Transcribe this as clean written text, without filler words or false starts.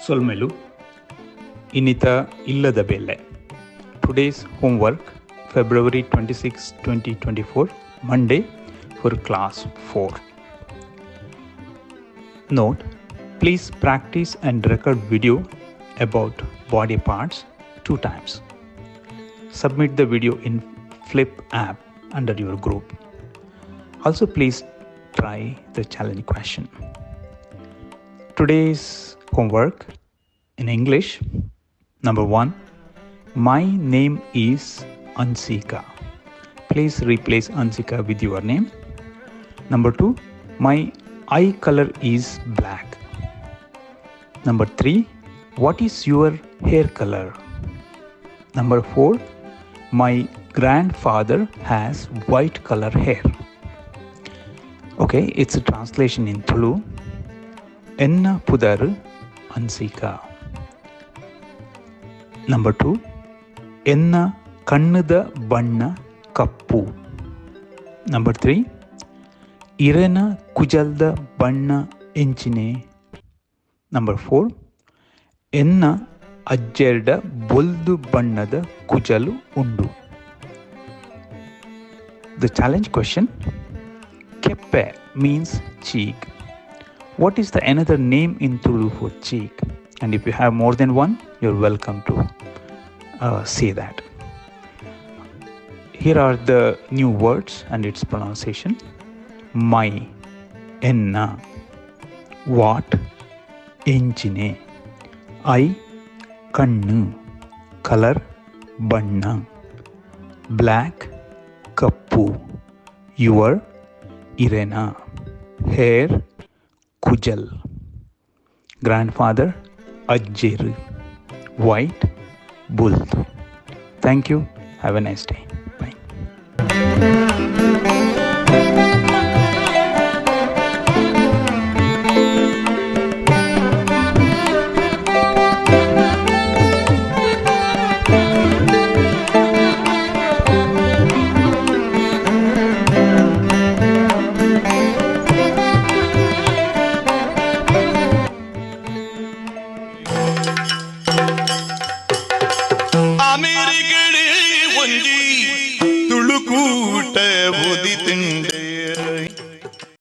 Solmelu Inita Illada Belle. Today's homework, February 26, 2024, Monday for Class 4. Note, please practice and record video about body parts 2 times. Submit the video in Flip app under your group. Also, please try the challenge question. Today's homework in English. Number 1. My name is Ansika. Please replace Ansika with your name. Number 2. My eye color is black. Number 3. What is your hair color? Number 4. My grandfather has white color hair. Okay, it's a translation in Tulu. Enna Pudaru Ansika. Number 2. Enna Kannuda Banna Kappu. Number 3. Irena Kujalda Banna Enchine. Number 4. Enna Ajjerda Boldu Bannada Kujalu Undu. The challenge question. Keppe means cheek. What is the another name in Tulu for cheek? And if you have more than one, you're welcome to say that. Here are the new words and its pronunciation. My, enna, what, engine, I, kannu, color, banna, black, kappu, your, Irena, hair, kujal, grandfather, Ajjer, white, bull. Thank you. Have a nice day. Bye.